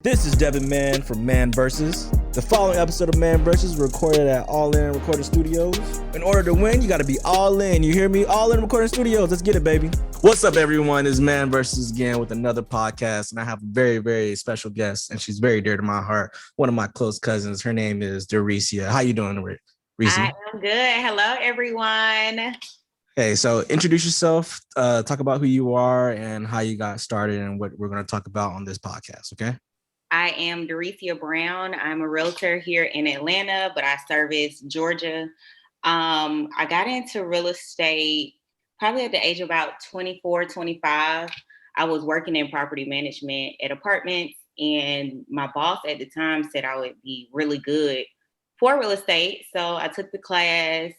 This is Devin Mann from Man Versus. The following episode of Man Versus was recorded at All In Recording Studios. In order to win, you got to be all in. You hear me? All in Recording Studios. Let's get it, baby. What's up, everyone? It's Man Versus again with another podcast, and I have a very, very special guest, and she's very dear to my heart. One of my close cousins. Her name is Deresia. How you doing, Reese? I am good. Hello, everyone. Hey, so introduce yourself. Talk about who you are and how you got started, and what we're going to talk about on this podcast. Okay. I am Deresia Brown. I'm a realtor here in Atlanta, but I service Georgia. I got into real estate probably at the age of about 24, 25. I was working in property management at apartments, and my boss at the time said I would be really good for real estate. So I took the class.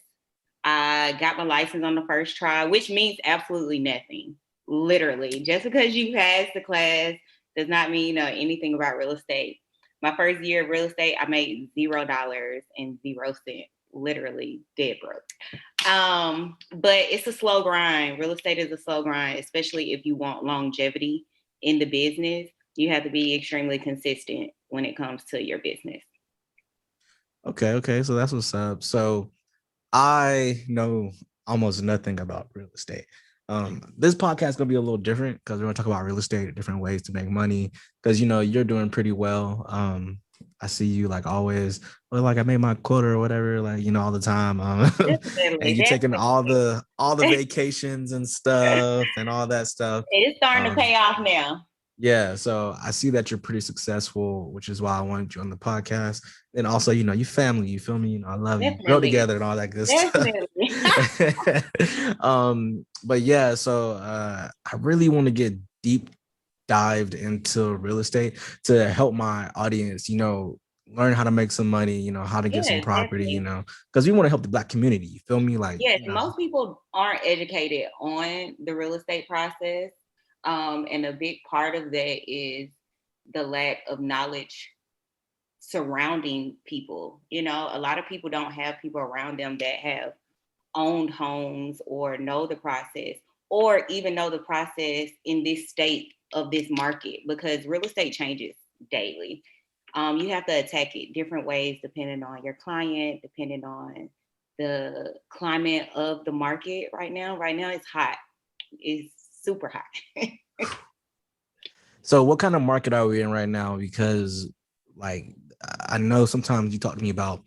I got my license on the first try, which means absolutely nothing. Literally, just because you passed the class does not mean anything about real estate. My first year of real estate, I made $0 and 0 cents, literally dead broke. But it's a slow grind. Real estate is a slow grind, especially if you want longevity in the business. You have to be extremely consistent when it comes to your business. Okay. So that's what's up. So I know almost nothing about real estate. This podcast is gonna be a little different because we're gonna talk about real estate, different ways to make money. Because you're doing pretty well. I see you like always, well, like I made my quota or whatever, like all the time. And you're taking all the vacations and stuff and all that stuff. It's starting to pay off now. Yeah, so I see that you're pretty successful, which is why I wanted you on the podcast. And also, you family, you feel me? I love you. Grow together and all that good stuff. But yeah, so I really want to get deep dived into real estate to help my audience, learn how to make some money, how to get some property, because we want to help the Black community. You feel me? Like, yes, most people aren't educated on the real estate process. And a big part of that is the lack of knowledge surrounding people. A lot of people don't have people around them that have owned homes or know the process, or even know the process in this state of this market, because real estate changes daily. You have to attack it different ways depending on your client, depending on the climate of the market right now. Right now it's hot. It's super hot. So what kind of market are we in right now? Because like, I know sometimes you talk to me about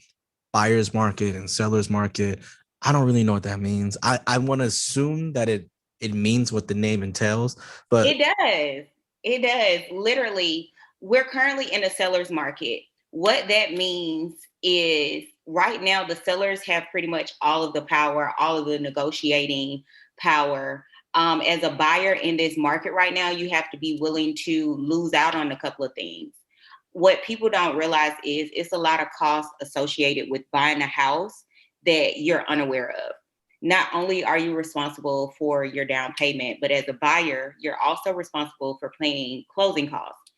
buyer's market and seller's market. I don't really know what that means. I want to assume that it means what the name entails, but it does. Literally, we're currently in a seller's market. What that means is right now the sellers have pretty much all of the power, all of the negotiating power. As a buyer in this market right now, you have to be willing to lose out on a couple of things. What people don't realize is it's a lot of costs associated with buying a house that you're unaware of. Not only are you responsible for your down payment, but as a buyer, you're also responsible for paying closing costs.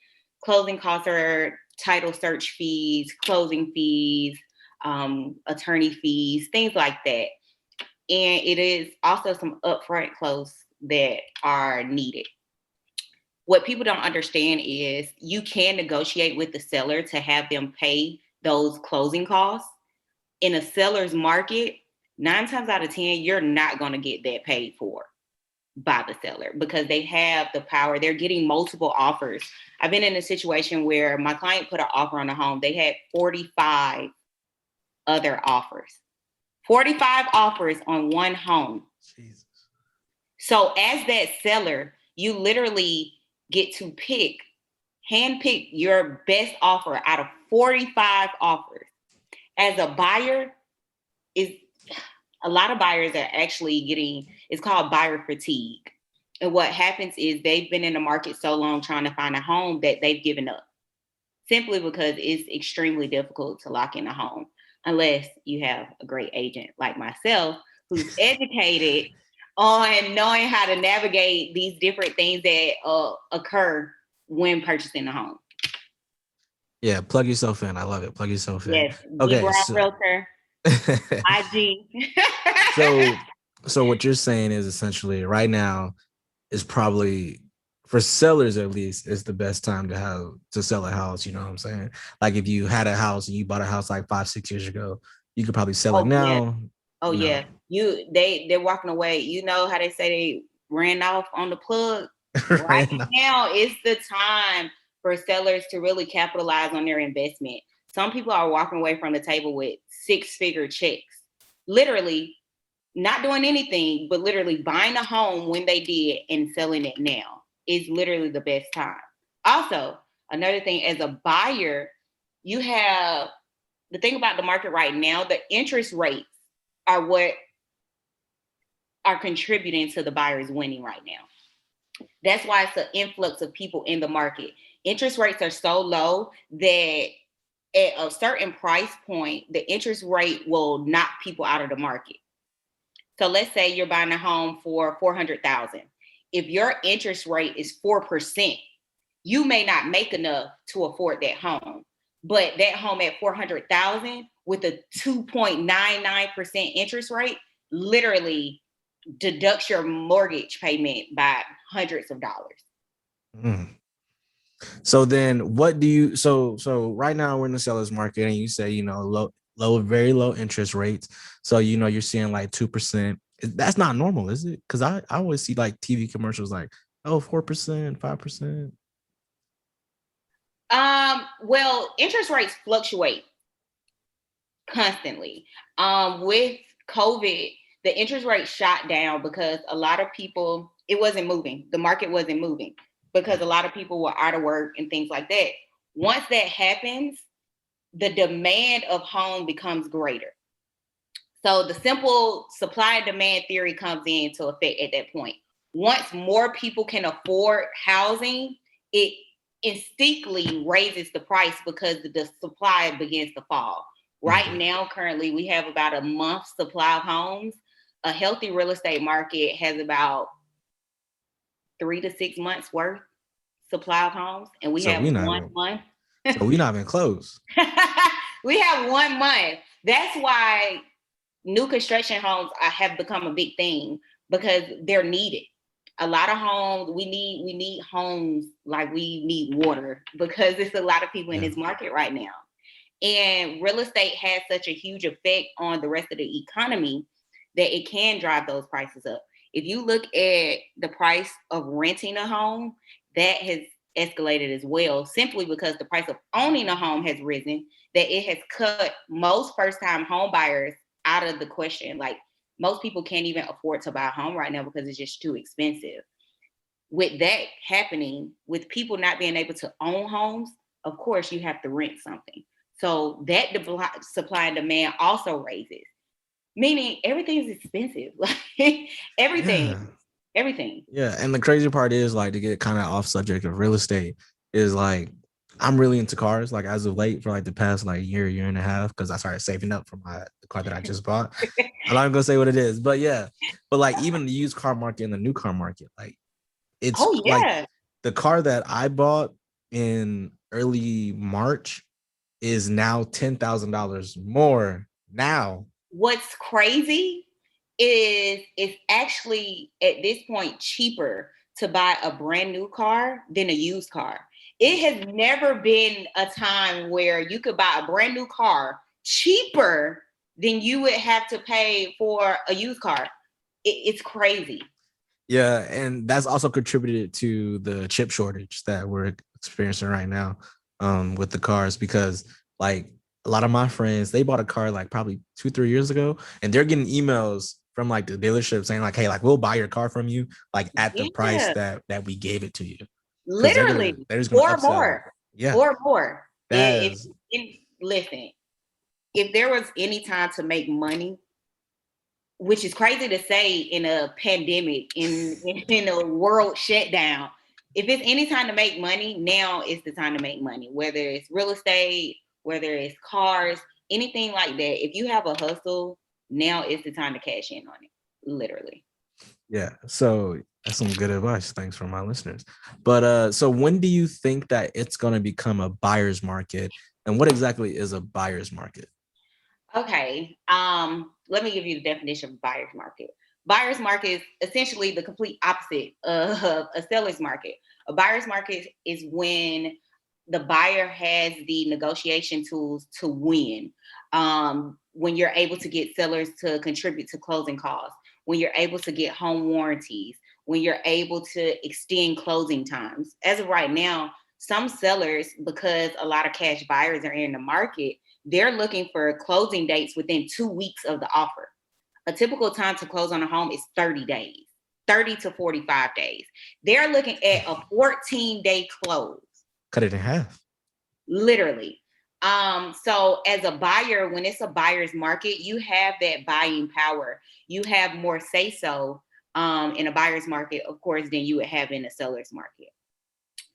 Closing costs are title search fees, closing fees, attorney fees, things like that. And it is also some upfront costs that are needed. What people don't understand is you can negotiate with the seller to have them pay those closing costs. In a seller's market, 9 times out of 10, you're not going to get that paid for by the seller because they have the power. They're getting multiple offers. I've been in a situation where my client put an offer on a home. They had 45 other offers. 45 offers on one home. Jesus. So as that seller, you literally get to handpick your best offer out of 45 offers. As a buyer, a lot of buyers are actually it's called buyer fatigue. And what happens is they've been in the market so long trying to find a home that they've given up, simply because it's extremely difficult to lock in a home unless you have a great agent like myself who's educated on knowing how to navigate these different things that occur when purchasing a home. Yeah, plug yourself in. I love it. Plug yourself in. Yes. Okay. Realtor. IG. So what you're saying is essentially right now is probably for sellers at least, it's the best time to sell a house. You know what I'm saying? Like if you had a house and you bought a house like 5, 6 years ago, you could probably sell it Oh yeah. now. Oh You know, yeah. They're walking away. You know how they say they ran off on the plug? Right right now. now is the time for sellers to really capitalize on their investment. Some people are walking away from the table with 6-figure checks. Literally not doing anything, but literally buying a home when they did and selling it now is literally the best time. Also, another thing, as a buyer, you have the thing about the market right now, the interest rates are what are contributing to the buyers winning right now. That's why it's an influx of people in the market. Interest rates are so low that at a certain price point, the interest rate will knock people out of the market. So let's say you're buying a home for 400,000. If your interest rate is 4%, you may not make enough to afford that home. But that home at 400,000 with a 2.99% interest rate literally deducts your mortgage payment by hundreds of dollars. Mm. So then what do you so right now we're in the seller's market and you say, very low interest rates. So you're seeing like 2%. That's not normal, is it? Because I always see like TV commercials like, oh, 4%, 5%. Well, interest rates fluctuate constantly. With COVID, the interest rate shot down because a lot of people, it wasn't moving. The market wasn't moving because a lot of people were out of work and things like that. Once that happens, the demand of home becomes greater. So the simple supply and demand theory comes into effect at that point. Once more people can afford housing, it instinctively raises the price because the supply begins to fall. Right Mhm. now, currently, we have about a month's supply of homes. A healthy real estate market has about 3 to 6 months worth supply of homes, and we So have we not one even month. so we not even close. We have one month. That's why new construction homes have become a big thing because they're needed. A lot of homes, we need homes like we need water because there's a lot of people in Yeah. this market right now. And real estate has such a huge effect on the rest of the economy that it can drive those prices up. If you look at the price of renting a home, that has escalated as well, simply because the price of owning a home has risen, that it has cut most first time home buyers out of the question. Like most people can't even afford to buy a home right now because it's just too expensive. With that happening, with people not being able to own homes, of course you have to rent something. So that supply and demand also raises, meaning everything is expensive. Like everything, Yeah. everything. Yeah, and the crazy part is like to get kind of off subject of real estate is like I'm really into cars like as of late for like the past like year and a half because I started saving up for the car that I just bought. I'm not even gonna say what it is, but yeah, but like even the used car market and the new car market, like it's Oh like yeah. the car that I bought in early March is now $10,000 more now. What's crazy is it's actually at this point cheaper to buy a brand new car than a used car. It has never been a time where you could buy a brand new car cheaper than you would have to pay for a used car. It's crazy. Yeah, and that's also contributed to the chip shortage that we're experiencing right now with the cars because like a lot of my friends they bought a car like probably 2, 3 years ago and they're getting emails from like the dealership saying like, hey, like we'll buy your car from you like at the price Yeah, that we gave it to you because literally, they're just gonna or upsell it. more, Yeah, or more. If, that's listen, if there was any time to make money, which is crazy to say in a pandemic, in a world shutdown. If it's any time to make money, now is the time to make money. Whether it's real estate, whether it's cars, anything like that. If you have a hustle, now is the time to cash in on it. Literally. yeah. So that's some good advice. Thanks for my listeners. But so when do you think that it's gonna become a buyer's market? And what exactly is a buyer's market? Okay. Let me give you the definition of buyer's market. Buyer's market is essentially the complete opposite of a seller's market. A buyer's market is when the buyer has the negotiation tools to win. When you're able to get sellers to contribute to closing costs, when you're able to get home warranties, when you're able to extend closing times. As of right now, some sellers, because a lot of cash buyers are in the market, they're looking for closing dates within 2 weeks of the offer. A typical time to close on a home is 30 days, 30 to 45 days. They're looking at a 14-day close. Cut it in half. Literally. So as a buyer, when it's a buyer's market, you have that buying power. You have more say so in a buyer's market, of course, than you would have in a seller's market.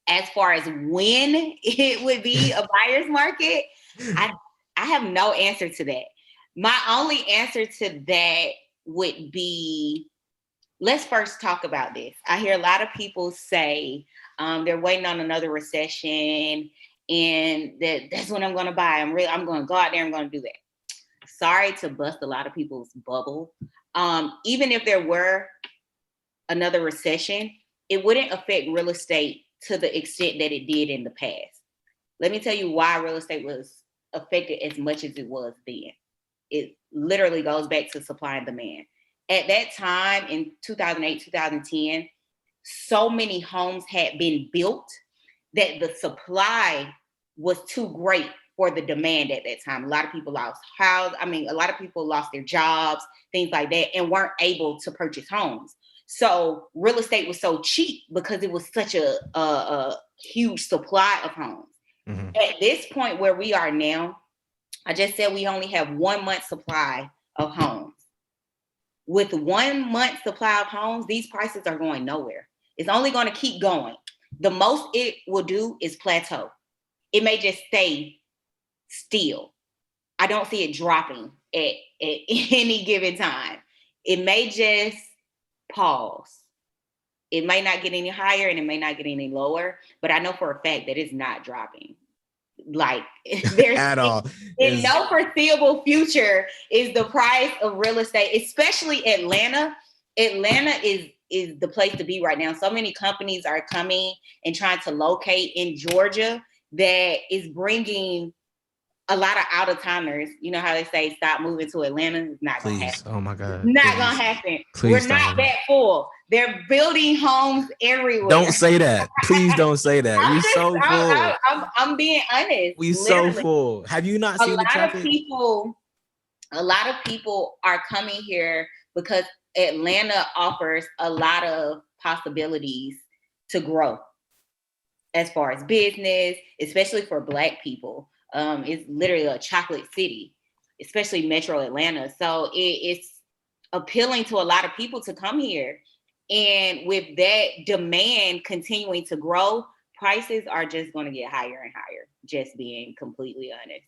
As far as when it would be a buyer's market, I have no answer to that. My only answer to that would be, let's first talk about this. I hear a lot of people say they're waiting on another recession and that's when I'm going to buy. I'm going to go out there and I'm going to do that. Sorry to bust a lot of people's bubble. Even if there were another recession, it wouldn't affect real estate to the extent that it did in the past. Let me tell you why real estate was affected as much as it was then. It literally goes back to supply and demand. At that time in 2008, 2010, so many homes had been built that the supply was too great for the demand at that time. A lot of people lost houses. A lot of people lost their jobs, things like that, and weren't able to purchase homes. So real estate was so cheap because it was such a huge supply of homes. Mm-hmm. At this point where we are now, I just said we only have 1 month supply of homes. With 1 month supply of homes, these prices are going nowhere. It's only going to keep going. The most it will do is plateau. It may just stay still. I don't see it dropping at any given time. It may just pause. It may not get any higher and it may not get any lower, but I know for a fact that it's not dropping. Like there's at all. In no foreseeable future is the price of real estate, especially Atlanta. Atlanta is the place to be right now. So many companies are coming and trying to locate in Georgia that is bringing a lot of out-of-towners. You know how they say, stop moving to Atlanta? It's not going to happen. Oh my God. Not going to happen. We're not that full. They're building homes everywhere. Don't say that. Please don't say that. We're so full. I'm being honest. We're so full. Have you not seen the traffic? A lot of people are coming here because Atlanta offers a lot of possibilities to grow as far as business, especially for Black people. It's literally a chocolate city, especially Metro Atlanta. So it's appealing to a lot of people to come here. And with that demand continuing to grow, prices are just going to get higher and higher, just being completely honest.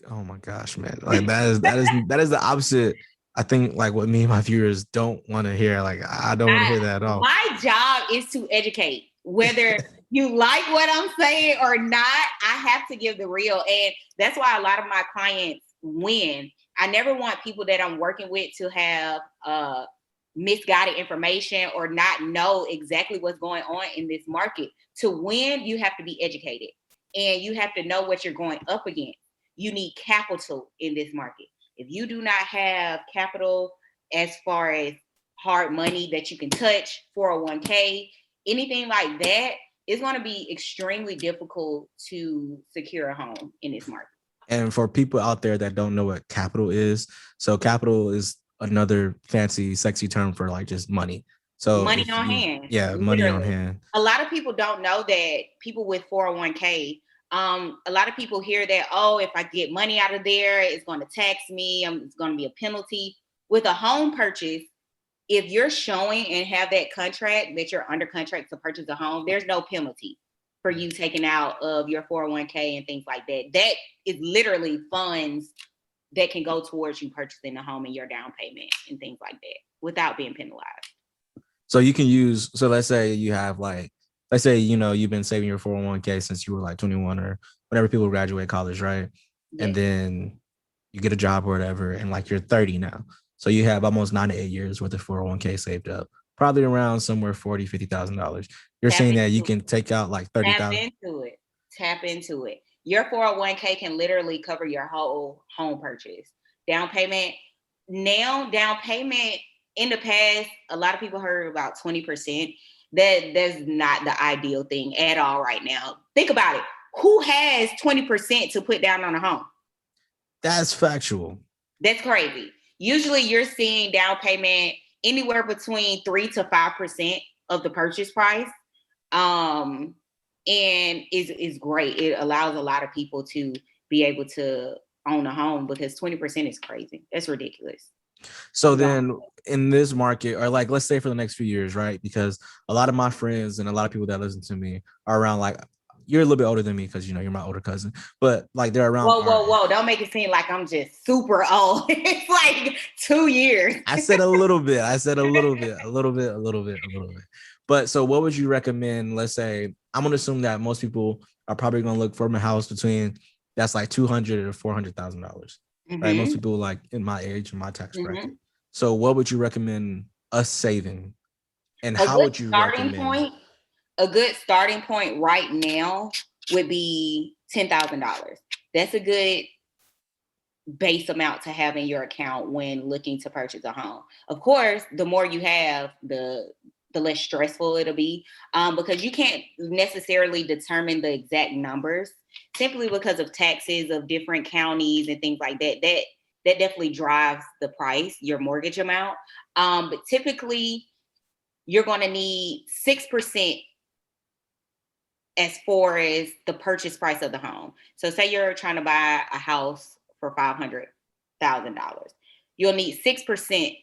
Oh my gosh, man. Like that is the opposite. I think like what me and my viewers don't want to hear. Like I don't want to hear that at all. My job is to educate, whether you like what I'm saying or not. I have to give the real. And that's why a lot of my clients win. I never want people that I'm working with to have misguided information or not know exactly what's going on in this market. To win, you have to be educated and you have to know what you're going up against. You need capital in this market. If you do not have capital as far as hard money that you can touch, 401k, anything like that, it's going to be extremely difficult to secure a home in this market. And for people out there that don't know what capital is, so capital is another fancy, sexy term for like just money. So money on hand. Yeah, literally. Money on hand. A lot of people don't know that people with 401k, a lot of people hear that, oh, if I get money out of there, it's going to tax me. It's going to be a penalty. With a home purchase, if you're showing and have that contract that you're under contract to purchase a home, there's no penalty for you taking out of your 401k and things like that. That is literally funds that can go towards you purchasing a home and your down payment and things like that without being penalized. So you can use, so let's say you have like, let's say, you know, you've been saving your 401k since you were like 21 or whenever people graduate college, right? Yes. And then you get a job or whatever, and like you're 30 now. So you have almost 9 to 8 years worth of 401k saved up, probably around somewhere $40,000-$50,000. You're Tap saying that you into can take out like Tap 30,000. into it. Tap into it. Your 401k can literally cover your whole home purchase. Down payment. Now, down payment in the past, a lot of people heard about 20%. That's not the ideal thing at all right now. Think about it. Who has 20% to put down on a home? That's factual. That's crazy. Usually you're seeing down payment anywhere between 3 to 5% of the purchase price. Um, and is great. It allows a lot of people to be able to own a home because 20% is crazy. That's ridiculous. So then in this market, or like let's say for the next few years, right? Because a lot of my friends and a lot of people that listen to me are around like you're a little bit older than me because you know you're my older cousin, but like they're around Whoa. Don't make it seem like I'm just super old. It's like 2 years. I said a little bit. I said a little bit, a little bit, a little bit, a little bit. But so what would you recommend? Let's say I'm gonna assume that most people are probably gonna look for a house between that's like $200,000 to $400,000. Right. Most people like in my age and my tax bracket. So what would you recommend us saving? And how would you recommend? A good starting point right now would be $10,000. That's a good base amount to have in your account when looking to purchase a home. Of course, the more you have, the less stressful it'll be, because you can't necessarily determine the exact numbers simply because of taxes of different counties and things like that. That definitely drives the price, your mortgage amount. But typically, you're going to need 6% as far as the purchase price of the home. So say you're trying to buy a house for $500,000. You'll need 6%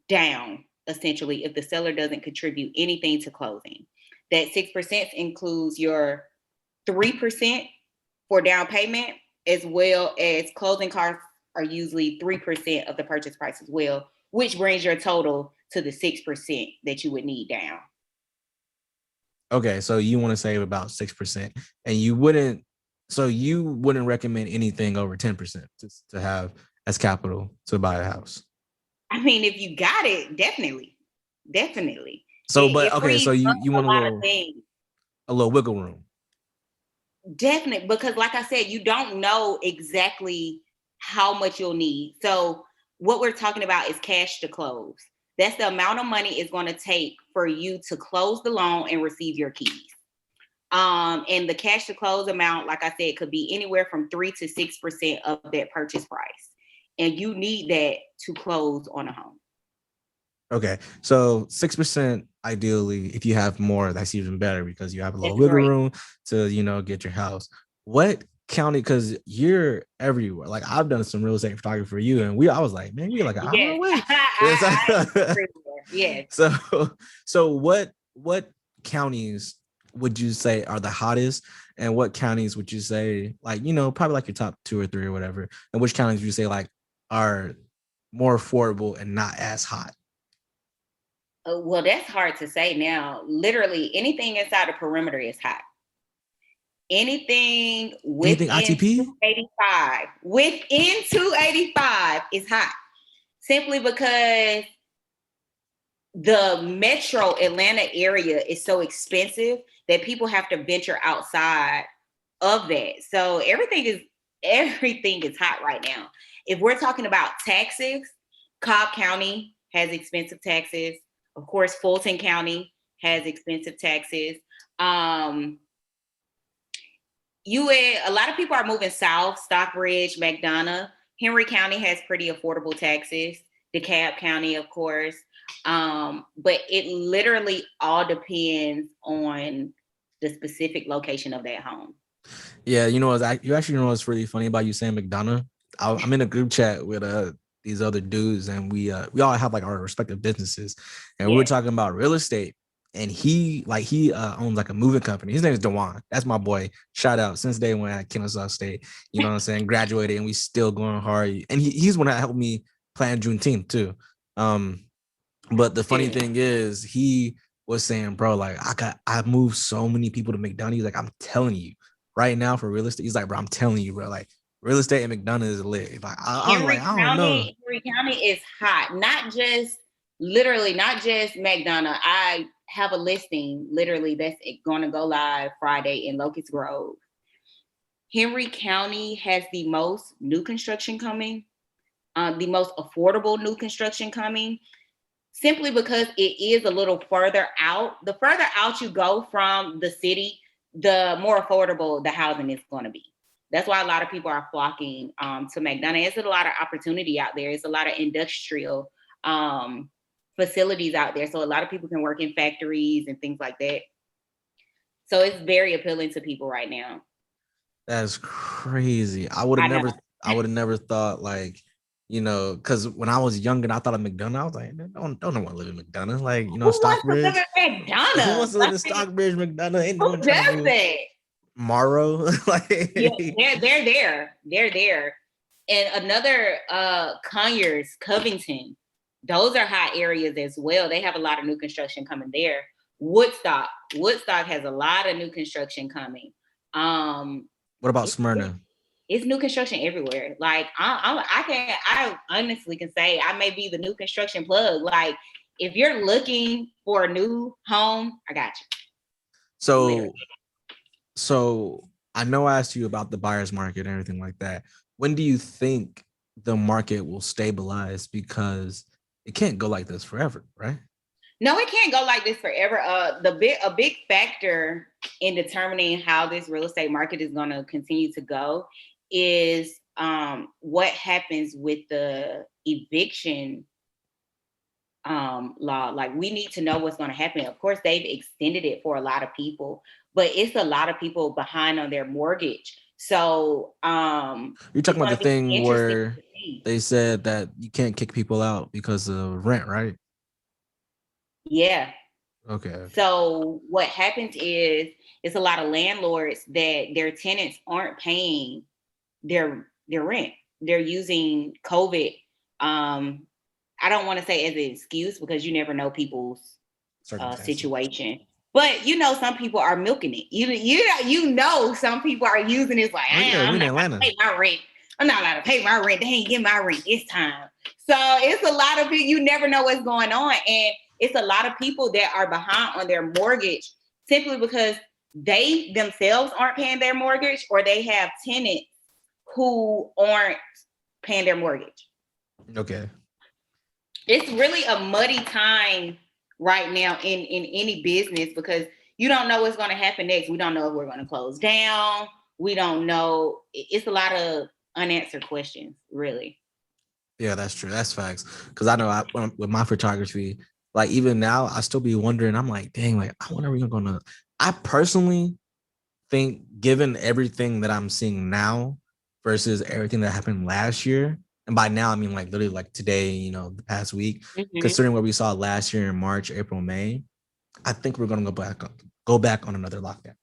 down, essentially, if the seller doesn't contribute anything to closing. That 6% includes your 3% for down payment, as well as closing costs are usually 3% of the purchase price as well, which brings your total to the 6% that you would need down. Okay, so you want to save about 6%, and you wouldn't recommend anything over 10% to have as capital to buy a house. I mean, if you got it, definitely. So, but okay, so you want a lot of things. A little wiggle room. Definitely, because like I said, you don't know exactly how much you'll need. So what we're talking about is cash to close. That's the amount of money it's going to take for you to close the loan and receive your keys. And the cash to close amount, like I said, could be anywhere from 3 to 6% of that purchase price. And you need that to close on a home. Okay, so 6% ideally. If you have more, that's even better because you have a little wiggle room to get your house. What county? Because you're everywhere. Like I've done some real estate photography for you, and I was like, man, we're like an hour away. Yes. So what counties would you say are the hottest, and what counties would you say probably like your top 2 or 3 or whatever, and which counties would you say like are more affordable and not as hot? Well, that's hard to say now. Literally anything inside the perimeter is hot. Anything within ITP? 285 is hot. Simply because the metro Atlanta area is so expensive that people have to venture outside of that. So everything is hot right now. If we're talking about taxes, Cobb County has expensive taxes. Of course, Fulton County has expensive taxes. A lot of people are moving south, Stockbridge, McDonough. Henry County has pretty affordable taxes. DeKalb County, of course. But it literally all depends on the specific location of that home. Yeah, you actually know what's really funny about you saying McDonough? I'm in a group chat with these other dudes, and we all have like our respective businesses, and we were talking about real estate. And he owns like a moving company. His name is Dewan. That's my boy. Shout out since day one at Kennesaw State. You know what I'm saying? Graduated, and we still going hard. And he's one that helped me plan Juneteenth too. But the funny thing is, he was saying, bro, like I moved so many people to McDonough. He's like, I'm telling you, right now for real estate. He's like, bro, I'm telling you, bro, like real estate in McDonough is lit. Like I was like, I don't know. Henry County is hot. Not just literally, not just McDonough. I have a listing literally that's going to go live Friday in Locust Grove. Henry County has the most new construction coming, the most affordable new construction coming, simply because it is a little further out. The further out you go from the city, the more affordable the housing is going to be. That's why a lot of people are flocking to McDonough. It's a lot of opportunity out there. It's a lot of industrial facilities out there. So a lot of people can work in factories and things like that. So it's very appealing to people right now. That's crazy. I would have never thought like, you know, because when I was younger and I thought of McDonough, I was like, don't want to live in McDonough. Like, you know, Who wants to live Stockbridge. in McDonough? Who wants to live in Stockbridge, McDonough? Ain't no Who one trying to does move that? Morrow. Like, Yeah, they're there. They're there. And another Conyers, Covington, those are hot areas as well. They have a lot of new construction coming there. Woodstock has a lot of new construction coming. What about Smyrna? It's new construction everywhere. Like I honestly can say I may be the new construction plug. Like if you're looking for a new home, I got you. So I know I asked you about the buyer's market and everything like that. When do you think the market will stabilize? Because it can't go like this forever, right? No, it can't go like this forever. A big factor in determining how this real estate market is going to continue to go is what happens with the eviction law. Like we need to know what's going to happen. Of course, they've extended it for a lot of people, but it's a lot of people behind on their mortgage. So you're talking about the thing where they said that you can't kick people out because of rent, right? Yeah. Okay. So what happens is it's a lot of landlords that their tenants aren't paying their rent. They're using COVID. I don't want to say as an excuse because you never know people's situation. But you know, some people are milking it. You know, some people are using it like, I'm not allowed to pay my rent. I'm not allowed to pay my rent. They ain't getting my rent this time. So it's a lot of people. You never know what's going on, and it's a lot of people that are behind on their mortgage simply because they themselves aren't paying their mortgage, or they have tenants who aren't paying their mortgage. Okay. It's really a muddy time right now in any business because you don't know what's going to happen next. We don't know if we're going to close down. We don't know. It's a lot of unanswered questions, really. Yeah, that's true. That's facts. Because I know with my photography, like even now, I still be wondering. I'm like, dang, like I wonder we're gonna. I personally think, given everything that I'm seeing now versus everything that happened last year, and by now I mean like literally like today, you know, the past week, considering what we saw last year in March, April, May, I think we're gonna go back on another lockdown.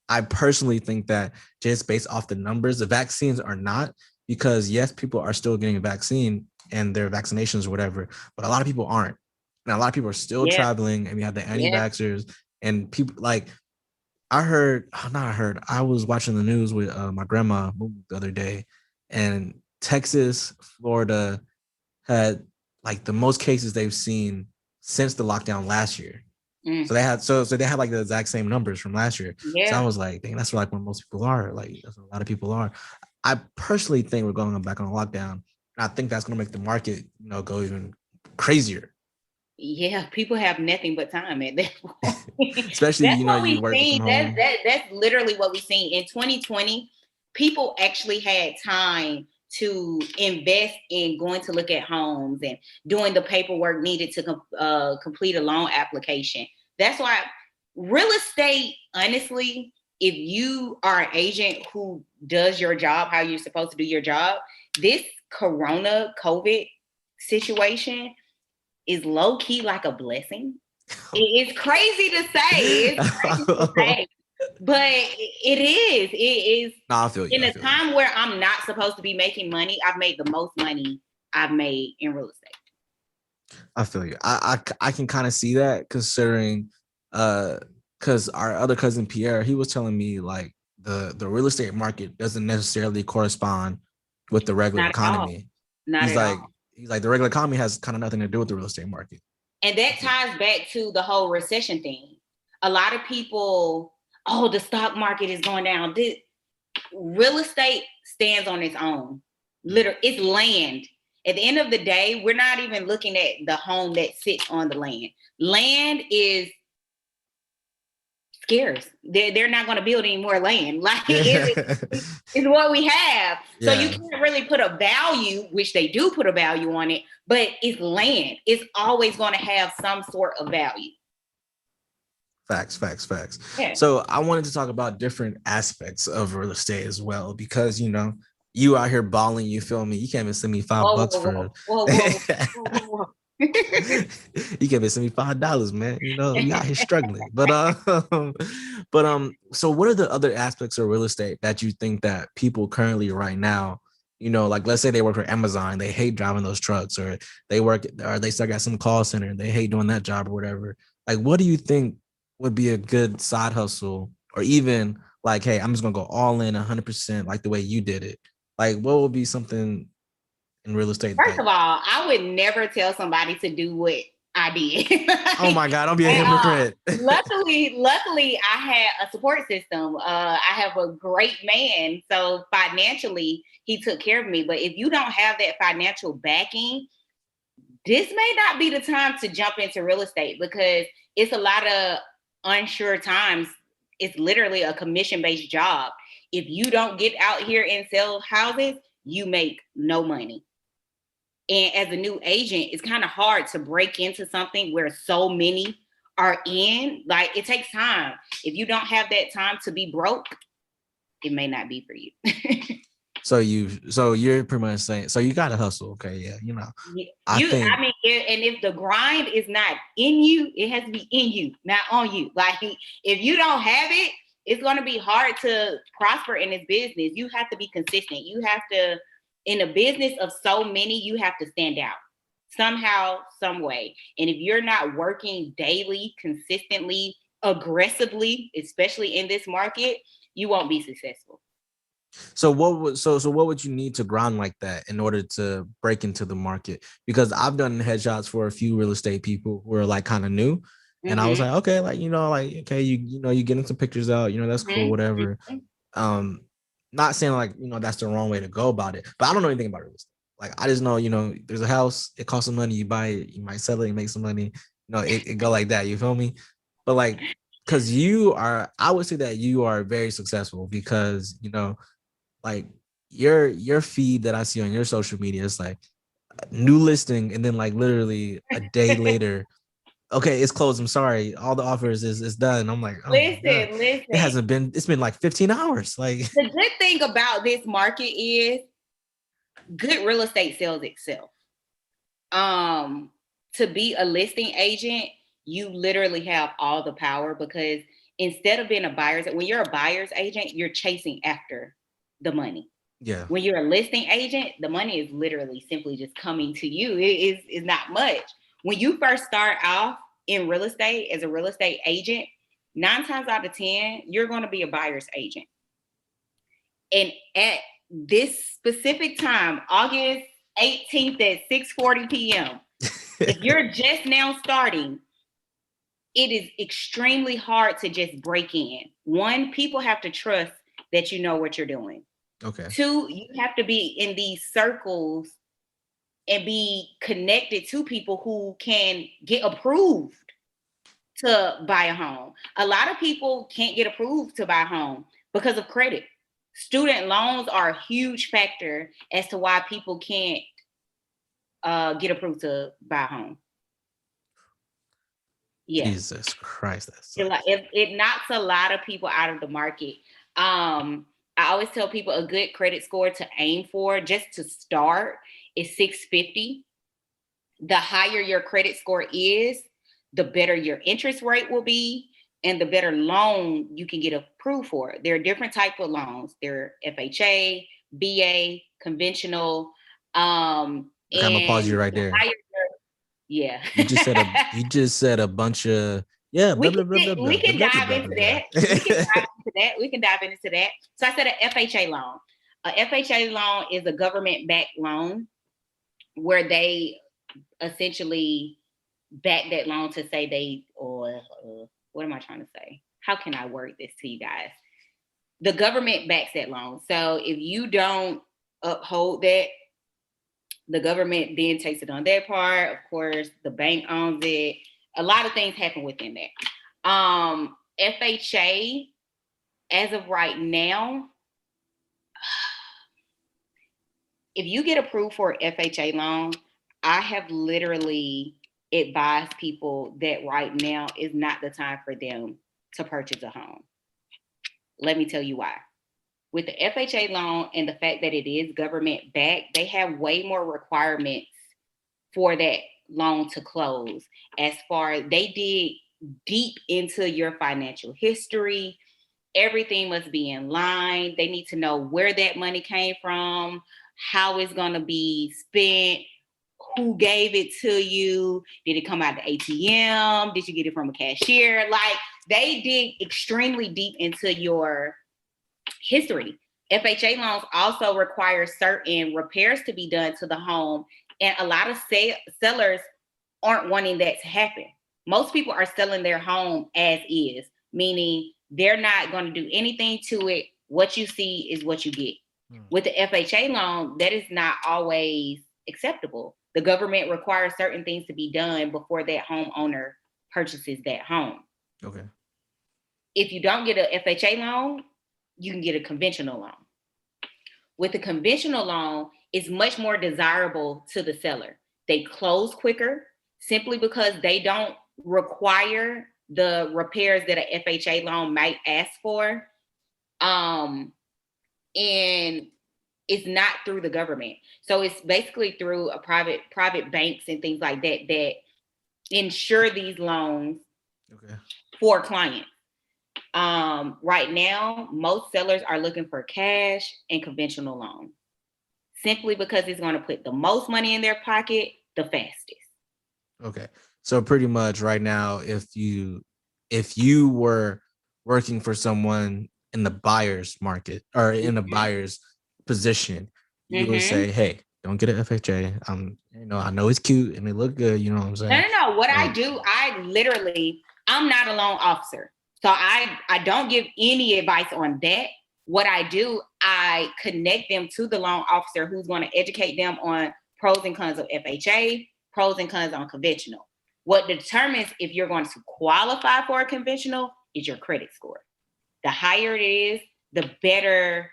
I personally think that just based off the numbers, the vaccines are not, because yes, people are still getting a vaccine and their vaccinations or whatever, but a lot of people aren't. And a lot of people are still traveling, and we have the anti-vaxxers and people like I was watching the news with my grandma the other day, and Texas, Florida had like the most cases they've seen since the lockdown last year. So they had they had like the exact same numbers from last year. So I was like, dang, that's like where most people are. Like that's where a lot of people are. I personally think we're going back on a lockdown. And I think that's going to make the market, you know, go even crazier. Yeah, people have nothing but time at that point. Especially, you know, you work from home. That's literally what we've seen in 2020. People actually had time to invest in going to look at homes and doing the paperwork needed to complete a loan application. That's why real estate, honestly, if you are an agent who does your job how you're supposed to do your job, this COVID situation is low key like a blessing. It's crazy to say. But it is. It is. I feel you. In a time where I'm not supposed to be making money, I've made the most money I've made in real estate. I feel you. I can kind of see that, considering because our other cousin Pierre, he was telling me like the real estate market doesn't necessarily correspond with the regular Not at all. economy. Not He's at like all. he's like the regular economy has kind of nothing to do with the real estate market. And that ties back to the whole recession thing. A lot of people, oh, the stock market is going down. Real estate stands on its own. Literally, it's land. At the end of the day, we're not even looking at the home that sits on the land. Land is scarce. They're not going to build any more land. Like it's what we have. So you can't really put a value, which they do put a value on it, but it's land. It's always going to have some sort of value. Facts. Yeah. So I wanted to talk about different aspects of real estate as well, because you out here balling, you feel me? You can't even send me $5 for Whoa. you can't even send me $5, man. We out here struggling. So what are the other aspects of real estate that you think that people currently right now, like let's say they work for Amazon, they hate driving those trucks, or they still got some call center and they hate doing that job or whatever. Like, what do you think would be a good side hustle, or even like, hey, I'm just gonna go all in 100% like the way you did it? Like, what would be something in real estate? First of all, I would never tell somebody to do what I did. Oh my God, don't be a hypocrite. Luckily, I had a support system. I have a great man. So financially, he took care of me. But if you don't have that financial backing, this may not be the time to jump into real estate, because it's a lot of unsure times. It's literally a commission-based job. If you don't get out here and sell houses, you make no money. And as a new agent, it's kind of hard to break into something where so many are in. Like, it takes time. If you don't have that time to be broke, it may not be for you. So you're pretty much saying, so you got to hustle. Okay. Yeah. And if the grind is not in you, it has to be in you, not on you. Like, if you don't have it, it's going to be hard to prosper in this business. You have to be consistent. You have to, in a business of so many, you have to stand out somehow, some way. And if you're not working daily, consistently, aggressively, especially in this market, you won't be successful. So what would you need to grind like that in order to break into the market? Because I've done headshots for a few real estate people who are like kind of new. And I was like, okay, like, okay, you getting some pictures out, that's cool, whatever. Not saying like, that's the wrong way to go about it, but I don't know anything about real estate. Like, I just know, there's a house, it costs some money, you buy it, you might sell it, you make some money, it go like that. You feel me? But like, cause I would say that you are very successful, because, like your feed that I see on your social media is like new listing, and then like literally a day later, okay, it's closed. I'm sorry, all the offers is done. I'm like, oh listen. It's been like 15 hours. Like, the good thing about this market is good real estate sells itself. To be a listing agent, you literally have all the power, because instead of being when you're a buyer's agent, you're chasing after the money. Yeah. When you're a listing agent, the money is literally simply just coming to you. It is not much. When you first start off in real estate as a real estate agent, 9 times out of 10, you're going to be a buyer's agent. And at this specific time, August 18th at 6:40 p.m., if you're just now starting, it is extremely hard to just break in. 1, people have to trust that you know what you're doing. Okay. 2, you have to be in these circles and be connected to people who can get approved to buy a home. A lot of people can't get approved to buy a home because of credit. Student loans are a huge factor as to why people can't get approved to buy a home. Yeah. Jesus Christ. It knocks a lot of people out of the market. I always tell people a good credit score to aim for, just to start, is 650. The higher your credit score is, the better your interest rate will be, and the better loan you can get approved for. There are different types of loans. There are FHA, BA, conventional. I'm gonna pause you right there. Yeah. You just said a bunch of, yeah. We can dive into that. that. We can dive into that. So I said an FHA loan. A FHA loan is a government-backed loan where they essentially back that loan to say they, or what am I trying to say? How can I word this to you guys? The government backs that loan. So if you don't uphold that, the government then takes it on their part. Of course, the bank owns it. A lot of things happen within that. FHA, as of right now, if you get approved for an FHA loan, I have literally advised people that right now is not the time for them to purchase a home. Let me tell you why. With the FHA loan and the fact that it is government backed, they have way more requirements for that loan to close. As far as they dig deep into your financial history, everything must be in line. They need to know where that money came from, how it's going to be spent, who gave it to you. Did it come out the ATM? Did you get it from a cashier? Like, they dig extremely deep into your history. FHA loans also require certain repairs to be done to the home, and a lot of sellers aren't wanting that to happen. Most people are selling their home as is, meaning they're not going to do anything to it. What you see is what you get. With the FHA loan, that is not always acceptable. The government requires certain things to be done before that homeowner purchases that home. Okay. If you don't get an FHA loan, you can get a conventional loan. With a conventional loan, it's much more desirable to the seller. They close quicker simply because they don't require the repairs that an FHA loan might ask for. And it's not through the government. So it's basically through a private banks and things like that that insure these loans for clients. Right now, most sellers are looking for cash and conventional loans simply because it's going to put the most money in their pocket the fastest. Okay. So pretty much right now, if you were working for someone in the buyer's market or in a buyer's position, you would say, hey, don't get an FHA. I know it's cute and they look good. You know what I'm saying? No. What I do, I'm not a loan officer. So I don't give any advice on that. What I do, I connect them to the loan officer who's going to educate them on pros and cons of FHA, pros and cons on conventional. What determines if you're going to qualify for a conventional is your credit score. The higher it is, the better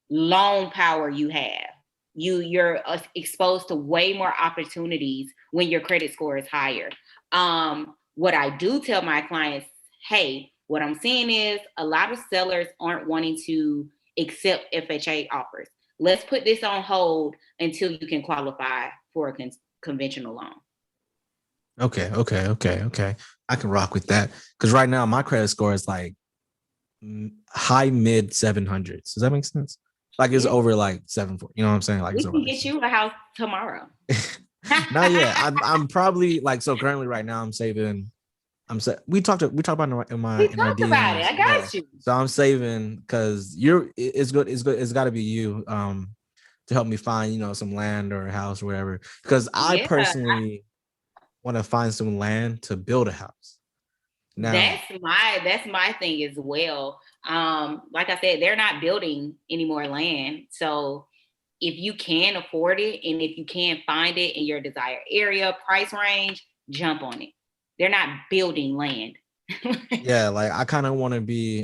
loan power you have. You're exposed to way more opportunities when your credit score is higher. What I do tell my clients, hey, what I'm seeing is a lot of sellers aren't wanting to accept FHA offers. Let's put this on hold until you can qualify for a conventional loan. Okay. I can rock with that because right now my credit score is like high mid 700s. Does that make sense? Like it's over like 740. You know what I'm saying? Like we can get you a house tomorrow. Not yet. I'm probably like, so currently right now I'm saving. We talked about it in our DMs. About it. I got you. So I'm saving because it's good. It's got to be you to help me find some land or a house or whatever. Because I personally want to find some land to build a house. Now, that's my thing as well. Like I said, they're not building any more land. So if you can afford it and if you can find it in your desired area, price range, jump on it. They're not building land. Yeah, like I kind of want to be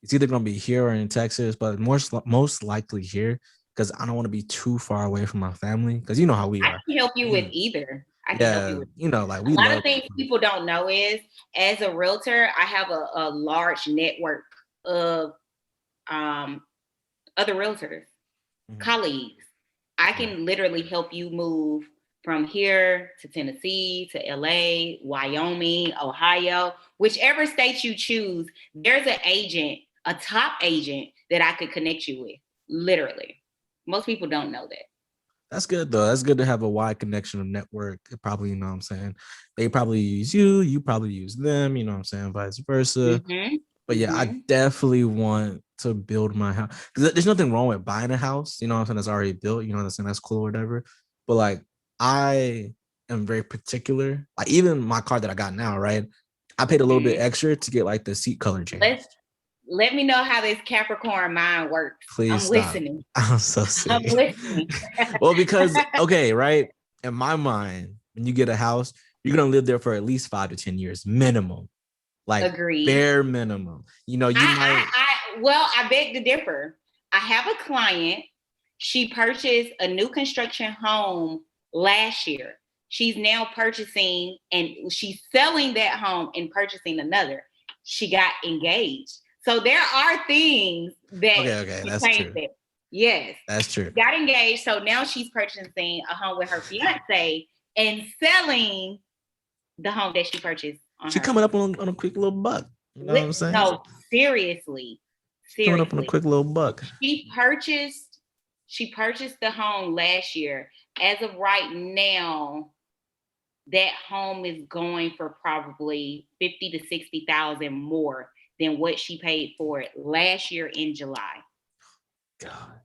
it's either going to be here or in Texas, but most likely here because I don't want to be too far away from my family because you know how we are. I can help you with either. I can help you with like we a lot of things people don't know is as a realtor, I have a large network of other realtors, colleagues. I can literally help you move from here to Tennessee, to LA, Wyoming, Ohio, whichever state you choose, there's an agent, a top agent that I could connect you with, literally. Most people don't know that. That's good though. That's good to have a wide connection of network. Probably, you know what I'm saying? They probably use you, you probably use them, you know what I'm saying? Vice versa. But yeah, I definitely want to build my house. Because there's nothing wrong with buying a house, you know what I'm saying, that's already built, you know what I'm saying, that's cool or whatever. But like, I am very particular. Like, even my car that I got now, right? I paid a little bit extra to get like the seat color changed. Let me know how this Capricorn mind works. Please I'm stop. listening. I'm so I'm sick. listening. Well, because okay, right? In my mind, when you get a house, you're gonna live there for at least 5 to 10 years minimum. Like Agreed. bare minimum. You know, you might. Well, I beg to differ. I have a client. She purchased a new construction home last year. She's now purchasing and she's selling that home and purchasing another. She got engaged. So there are things that Okay, that's true. that. Yes. That's true. Got engaged. So now she's purchasing a home with her fiance and selling the home that she purchased on She her. coming up on a quick little buck. You know what I'm saying? No, seriously. Coming up on a quick little buck. She purchased the home last year. As of right now, that home is going for probably 50 to 60,000 more than what she paid for it last year in July. God.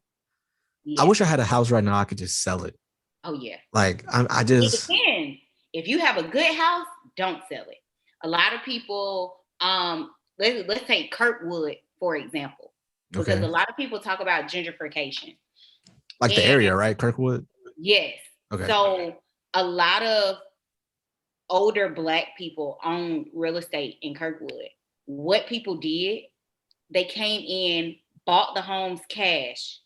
Yeah. I wish I had a house right now I could just sell it. Oh yeah. Like I just it depends. If you have a good house, don't sell it. A lot of people, let's take Kirkwood, for example. Because a lot of people talk about gentrification. Like the area, right? Kirkwood? Yes. Okay. So a lot of older Black people own real estate in Kirkwood. What people did, they came in, bought the homes cash,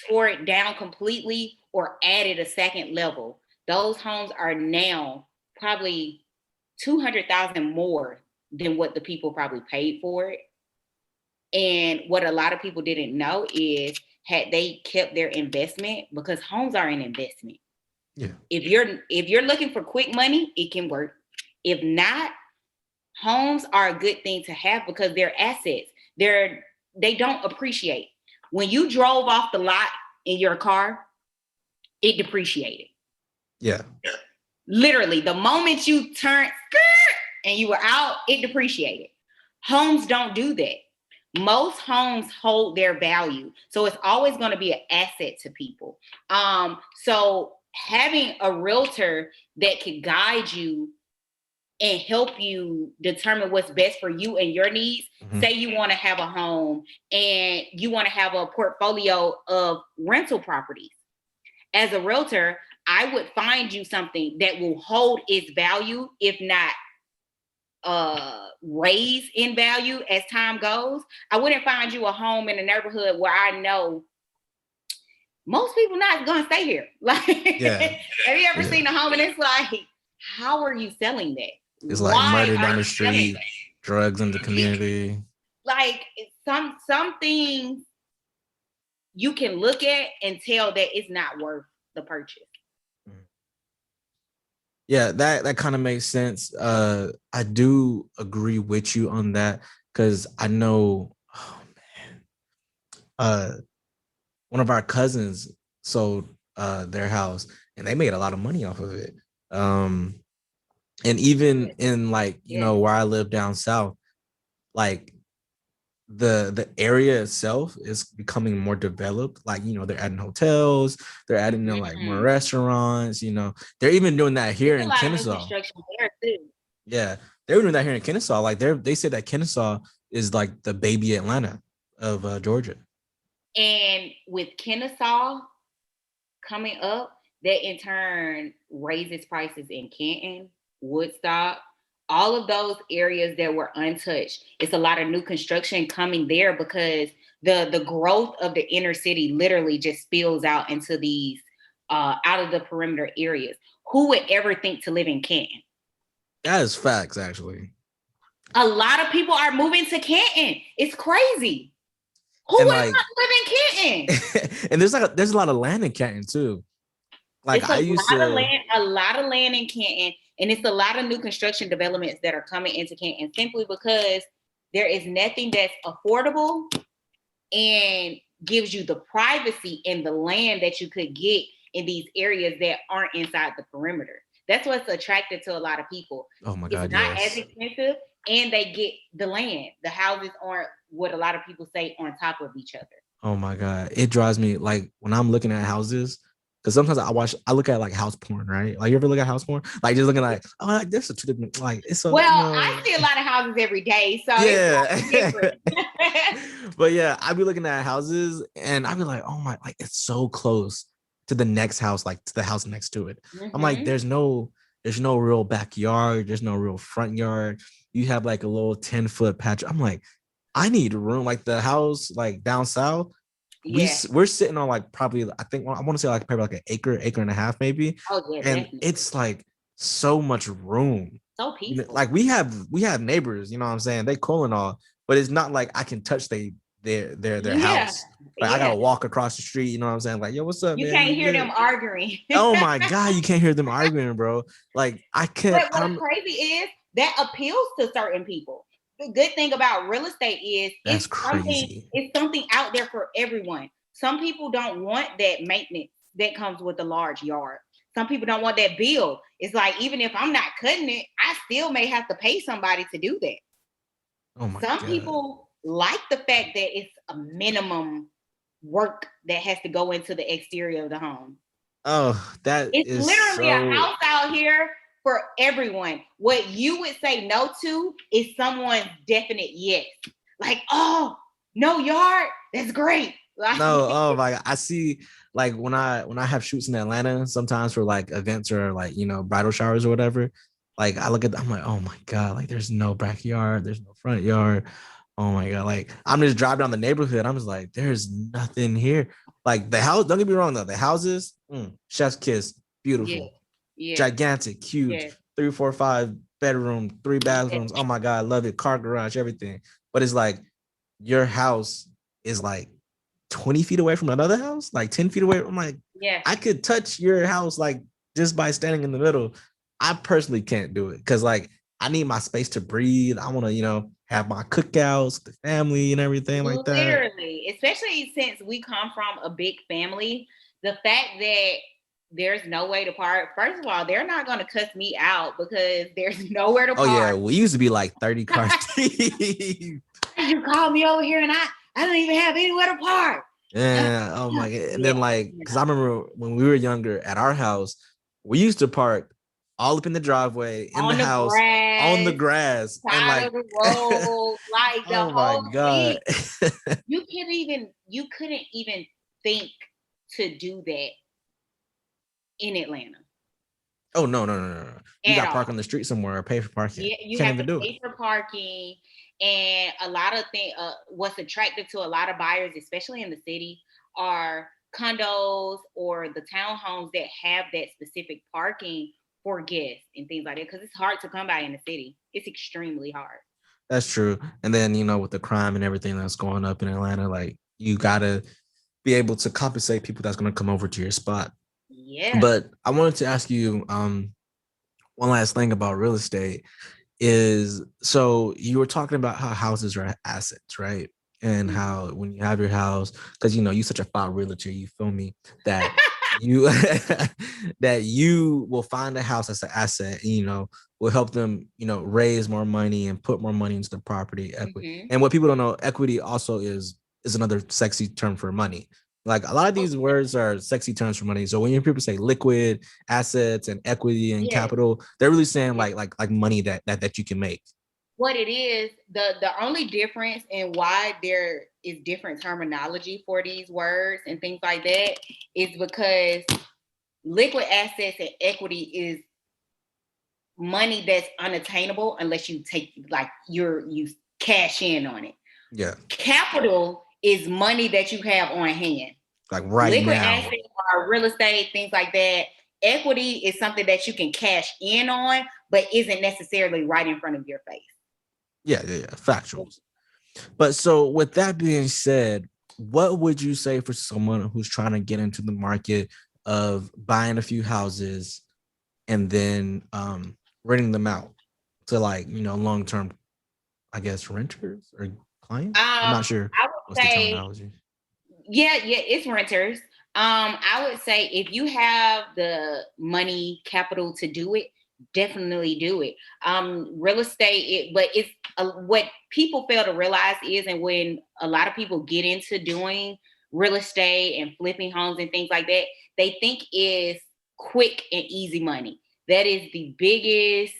tore it down completely, or added a second level. Those homes are now probably 200,000 more than what the people probably paid for it. And what a lot of people didn't know is, had they kept their investment, because homes are an investment. Yeah. If you're looking for quick money, it can work. If not, homes are a good thing to have because they're assets. They don't appreciate. When you drove off the lot in your car, it depreciated. Yeah. Literally, the moment you turned and you were out, it depreciated. Homes don't do that. Most homes hold their value. So it's always going to be an asset to people. So having a realtor that can guide you and help you determine what's best for you and your needs. Mm-hmm. Say you want to have a home and you want to have a portfolio of rental properties. As a realtor, I would find you something that will hold its value, if not raise in value as time goes. I wouldn't find you a home in a neighborhood where I know most people not going to stay here. Like, have you ever seen a home and it's like, how are you selling that? It's like murder down the street, drugs in the community. Like some things you can look at and tell that it's not worth the purchase. Yeah, that kind of makes sense. I do agree with you on that because I know, one of our cousins sold their house and they made a lot of money off of it. And even in like, you know, where I live down south, like the area itself is becoming more developed. Like, you know, they're adding hotels, they're adding like more restaurants, you know, they're even doing that here in Kennesaw. Yeah, they're doing that here in Kennesaw. Like they said that Kennesaw is like the baby Atlanta of Georgia. And with Kennesaw coming up, that in turn raises prices in Canton, Woodstock, all of those areas that were untouched. It's a lot of new construction coming there because the growth of the inner city literally just spills out into these out of the perimeter areas. Who would ever think to live in Canton? That is facts, actually. A lot of people are moving to Canton. It's crazy. Who would not live in Canton? And there's a lot of land in Canton too. Like it's a lot of land in Canton, and it's a lot of new construction developments that are coming into Canton simply because there is nothing that's affordable and gives you the privacy and the land that you could get in these areas that aren't inside the perimeter. That's what's attractive to a lot of people. Oh my It's God, not as yes. expensive, and they get the land. The houses aren't what a lot of people say on top of each other. Oh my God. It drives me like when I'm looking at houses, because sometimes I look at like house porn, right? Like you ever look at house porn? Like just looking like, oh, like, there's a two different, like it's so, Well, I see a lot of houses every day, so it's yeah. different. But yeah, I'd be looking at houses and I'd be like, oh my, like it's so close to the next house, like to the house next to it. I'm like, Mm-hmm. there's no real backyard, there's no real front yard. You have like a little 10-foot patch. I'm like, I need room. Like the house, like down south, Yeah. we're sitting on like probably I think I want to say like probably like an acre and a half maybe, Oh yeah, and definitely. it's like so much room. So You know, peaceful. like we have neighbors. You know what I'm saying? They cool and all, but it's not like I can touch their Yeah. house. Like I Yeah. gotta walk across the street. You know what I'm saying? Like yo, what's up, You man? can't You hear them good? arguing. Oh my God, you can't hear them arguing, bro. Like I can't. But I what's don't. crazy is that appeals to certain people. The good thing about real estate is That's crazy. it's something out there for everyone. Some people don't want that maintenance that comes with a large yard. Some people don't want that bill. It's like even if I'm not cutting it, I still may have to pay somebody to do that. Oh my Some God. people like the fact that it's a minimum work that has to go into the exterior of the home. Oh, that It's is literally a so. house out here for everyone. What you would say no to is someone's definite yes. Like, oh, no yard? That's great. Like, No, oh my God. I see like when I have shoots in Atlanta, sometimes for like events or like, bridal showers or whatever. Like I look at I'm like, oh my God, like there's no backyard, there's no front yard. Oh my God. Like I'm just driving down the neighborhood. I'm just like, there's nothing here. Like the house, don't get me wrong though. The houses, chef's kiss, yeah, beautiful, yeah, gigantic, huge, yeah, 3, 4, 5 bedroom, three yeah. bathrooms. Oh my God, I love it. Car garage, everything. But it's like your house is like 20 feet away from another house, like 10 feet away. I'm like, Yeah. I could touch your house like just by standing in the middle. I personally can't do it because like I need my space to breathe. I want to, have my cookouts, the family and everything like that. Literally, especially since we come from a big family, the fact that there's no way to park, first of all, they're not going to cuss me out because there's nowhere to Oh yeah, park. we used to be like 30 cars deep. You called me over here and I don't even have anywhere to park. Yeah. Oh my God. And Yeah, then like, you because I know, remember when we were younger at our house, we used to park all up in the driveway, in the on the house, on the grass, grass, and side like, of the road, like the oh my whole God. thing. You couldn't even think to do that in Atlanta Oh no, no, no, no, no. You at got park all. on the street somewhere or pay for parking. Yeah, You you can't have to even do it. pay for parking, and a lot of things. What's attractive to a lot of buyers, especially in the city, are condos or the townhomes that have that specific parking for guests and things like that. Because it's hard to come by in the city. It's extremely hard. That's true. And then, with the crime and everything that's going up in Atlanta, like you gotta be able to compensate people that's gonna come over to your spot. Yeah. But I wanted to ask you one last thing about real estate is so you were talking about how houses are assets, right? And Mhm. how when you have your house, because you're such a file realtor, you feel me, that you that you will find a house as an asset, and, will help them, raise more money and put more money into the property equity. Mhm. And what people don't know, equity also is another sexy term for money. Like a lot of Oh, these words are sexy terms for money. So when you hear people say liquid assets and equity and yes. capital, they're really saying Yes. like money that you can make. What it is, the only difference in why there is different terminology for these words and things like that is because liquid assets and equity is money that's unattainable unless you take like you cash in on it. Yeah, Capital is money that you have on hand. like right Liquid now. assets are real estate, things like that. Equity is something that you can cash in on, but isn't necessarily right in front of your face. Yeah, yeah, yeah. Factuals. But so with that being said, what would you say for someone who's trying to get into the market of buying a few houses and then renting them out to like, long term, I guess, renters or clients? I'm not sure I would what's the say, terminology. yeah, it's renters. I would say if you have the money capital to do it, definitely do it. Real estate, but it's what people fail to realize is, and when a lot of people get into doing real estate and flipping homes and things like that, they think is quick and easy money. That is the biggest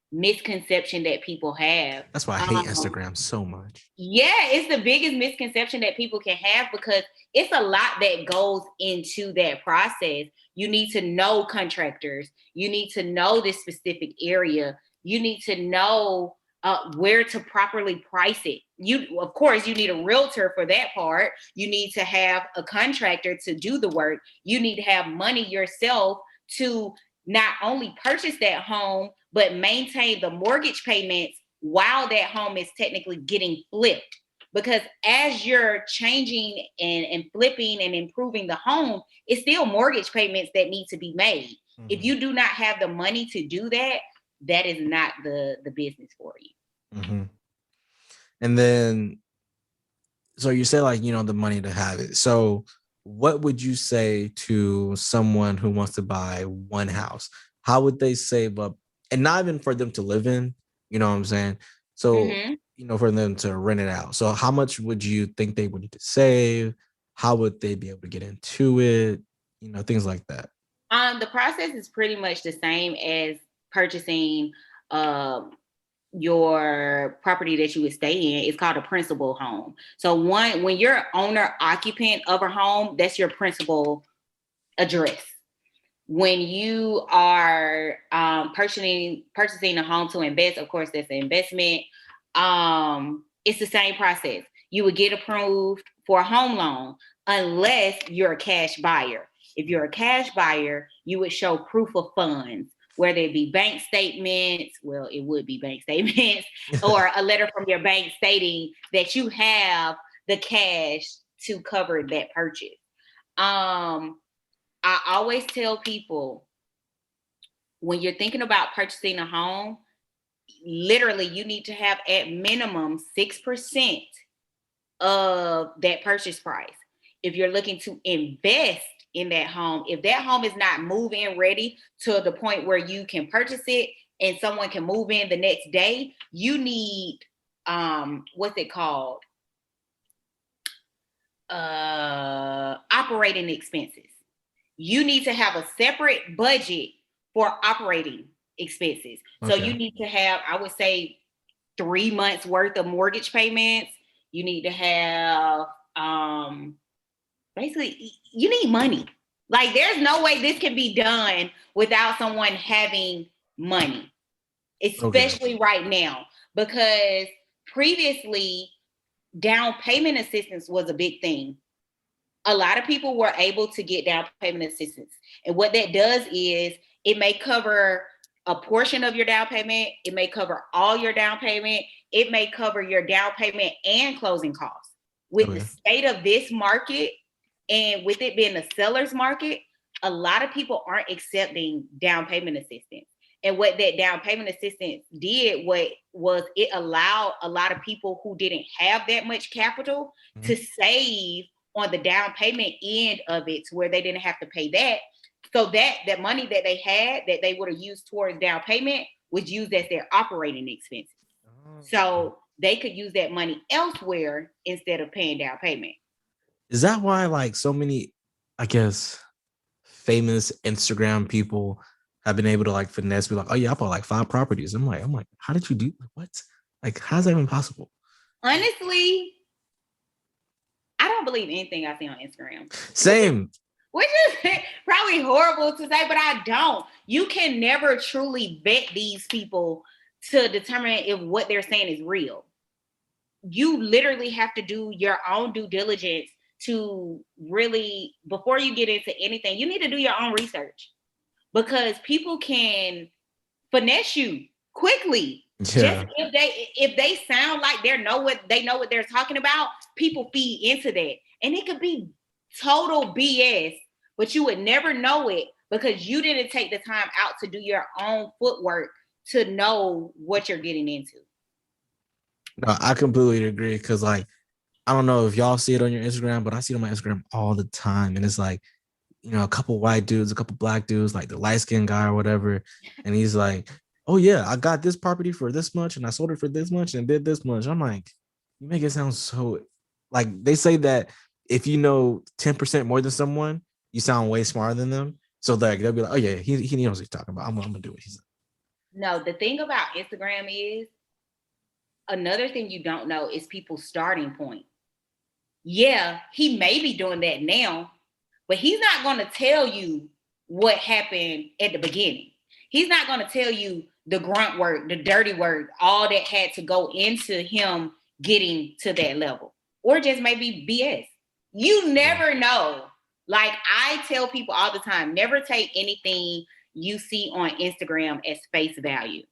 misconception that people have. That's why I hate Instagram so much. Yeah, it's the biggest misconception that people can have because it's a lot that goes into that process. You need to know contractors. You need to know this specific area. You need to know where to properly price it. You, of course, you need a realtor for that part. You need to have a contractor to do the work. You need to have money yourself to not only purchase that home, but maintain the mortgage payments while that home is technically getting flipped. Because as you're changing and flipping and improving the home, it's still mortgage payments that need to be made. Mm-hmm. If you do not have the money to do that, that is not the business for you. Mm-hmm. And then, so you say like, the money to have it. So what would you say to someone who wants to buy one house? How would they save up? And not even for them to live in, you know what I'm saying? So, for them to rent it out. So how much would you think they would need to save? How would they be able to get into it? Things like that. The process is pretty much the same as purchasing your property that you would stay in. Is called a principal home. So when you're owner occupant of a home, that's your principal address. When you are purchasing a home to invest, of course, that's an investment. It's the same process. You would get approved for a home loan unless you're a cash buyer. If you're a cash buyer, you would show proof of funds, whether it be bank statements, well, it would be bank statements, or a letter from your bank stating that you have the cash to cover that purchase. I always tell people, when you're thinking about purchasing a home, literally you need to have at minimum 6% of that purchase price. If you're looking to invest in that home, if that home is not move-in ready to the point where you can purchase it and someone can move in the next day, you need what's it called? Operating expenses. You need to have a separate budget for operating expenses. Okay. So you need to have, I would say, 3 months worth of mortgage payments. You need to have, basically, you need money. Like, there's no way this can be done without someone having money, especially right now, because previously down payment assistance was a big thing. A lot of people were able to get down payment assistance. And what that does is it may cover a portion of your down payment. It may cover all your down payment. It may cover your down payment and closing costs. With the state of this market and with it being the seller's market, a lot of people aren't accepting down payment assistance. And what that down payment assistance did was it allowed a lot of people who didn't have that much capital to save on the down payment end of it, to where they didn't have to pay that. So that money that they had that they would have used towards down payment was used as their operating expenses. So they could use that money elsewhere instead of paying down payment. Is that why like so many, I guess, famous Instagram people have been able to like finesse, be like, oh yeah, I bought like 5 properties. I'm like, how did you do what? Like, how's that even possible? Honestly, I don't believe anything I see on Instagram. Same. Which is probably horrible to say, but I don't. You can never truly vet these people to determine if what they're saying is real. You literally have to do your own due diligence to really, before you get into anything, you need to do your own research, because people can finesse you quickly. Yeah. Just if they sound like they know what they're talking about, people feed into that. And it could be total BS, but you would never know it because you didn't take the time out to do your own footwork to know what you're getting into. No, I completely agree, because like, I don't know if y'all see it on your Instagram, but I see it on my Instagram all the time. And it's like, a couple white dudes, a couple black dudes, like the light skinned guy or whatever. And he's like, oh yeah, I got this property for this much and I sold it for this much and did this much. I'm like, you make it sound so like they say that if you know 10% more than someone, you sound way smarter than them. So like they'll be like, oh yeah, he knows what he's talking about. I'm gonna do what he's No, the thing about Instagram is another thing you don't know is people's starting point. Yeah, he may be doing that now, but he's not going to tell you what happened at the beginning. He's not going to tell you the grunt work, the dirty work, all that had to go into him getting to that level, or just maybe BS. You never know. Like I tell people all the time, never take anything you see on Instagram as face value.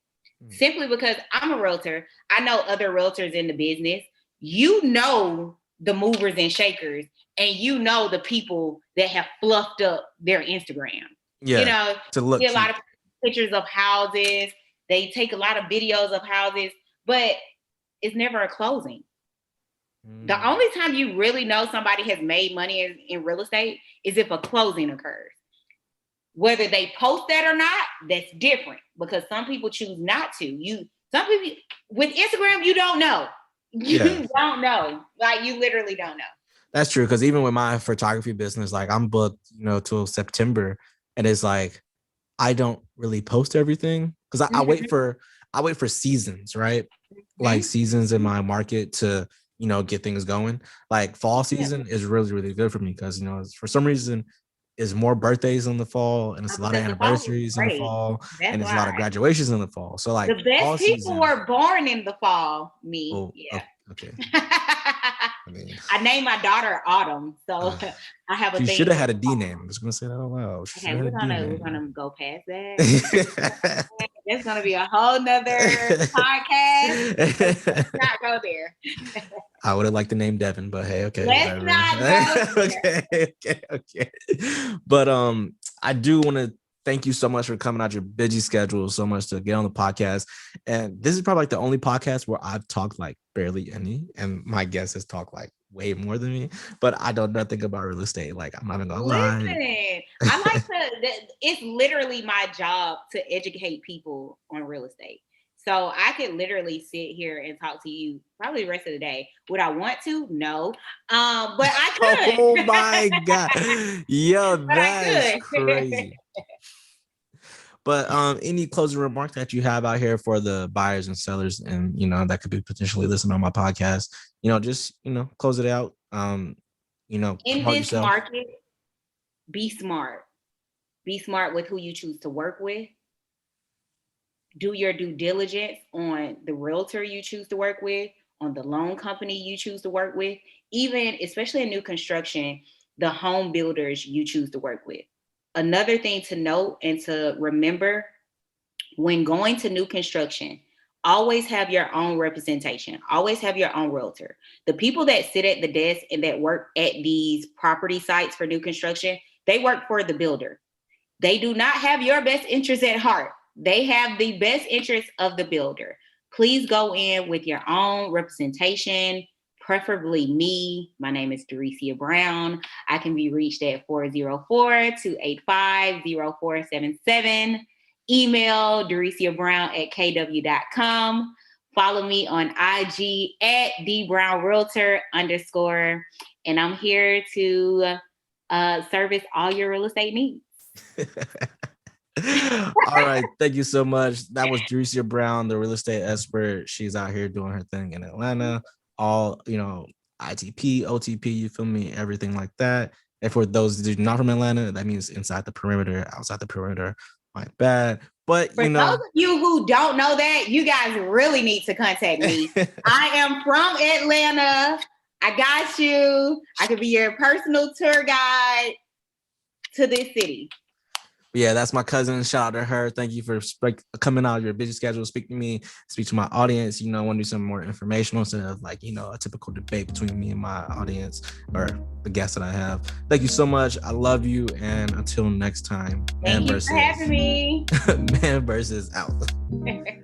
Simply because I'm a realtor, I know other realtors in the business. You know the movers and shakers, and you know the people that have fluffed up their Instagram. Yeah, you know, to look see a lot of pictures of houses. They take a lot of videos of houses, but it's never a closing. The only time you really know somebody has made money in real estate is if a closing occurs. Whether they post that or not, that's different because some people choose not to. Some people with Instagram, you don't know. You don't know. Like you literally don't know. That's true. Cause even with my photography business, like I'm booked, till September. And it's like I don't really post everything because I wait for seasons, right? Like seasons in my market to get things going. Like fall season is really, really good for me because for some reason is more birthdays in the fall and it's a lot of anniversaries in the fall and it's a lot of graduations in the fall. So like the best people were born in the fall. Me, okay. I named my daughter Autumn, so I have a thing. You should have had a D name. I'm just gonna say that out loud. Okay, we're gonna go past that. That's gonna be a whole nother podcast. Let's not go there. I would have liked the name Devin, but hey, okay. Let's not go there. Okay. But I do want to thank you so much for coming out your busy schedule so much to get on the podcast. And this is probably like the only podcast where I've talked like barely any, and my guest has talked like way more than me, but I know nothing about real estate. Like I'm not even gonna lie. I like it's literally my job to educate people on real estate. So I could literally sit here and talk to you probably the rest of the day. Would I want to? No. But I could. Oh my God. Yo, that's crazy. But any closing remarks that you have out here for the buyers and sellers and that could be potentially listening on my podcast, just close it out. In this market, be smart. Be smart with who you choose to work with. Do your due diligence on the realtor you choose to work with, on the loan company you choose to work with, even especially in new construction, the home builders you choose to work with. Another thing to note and to remember when going to new construction, always have your own representation. Always have your own realtor. The people that sit at the desk and that work at these property sites for new construction, they work for the builder. They do not have your best interest at heart. They have the best interest of the builder. Please go in with your own representation, preferably me. My name is Deresia Brown. I can be reached at 404-285-0477. Email DeresiaBrown@kw.com. Follow me on IG at @DBrownRealtor_. And I'm here to service all your real estate needs. All right. Thank you so much. That was Deresia Brown, the real estate expert. She's out here doing her thing in Atlanta. All, ITP, OTP, you feel me? Everything like that. And for those that are not from Atlanta, that means inside the perimeter, outside the perimeter. My bad. But for those of you who don't know that, you guys really need to contact me. I am from Atlanta. I got you. I could be your personal tour guide to this city. Yeah, that's my cousin. Shout out to her. Thank you for coming out of your busy schedule, speak to me, speak to my audience. I want to do some more informational instead of like, a typical debate between me and my audience or the guests that I have. Thank you so much. I love you. And until next time, Thank you for having me. Man versus out. Okay.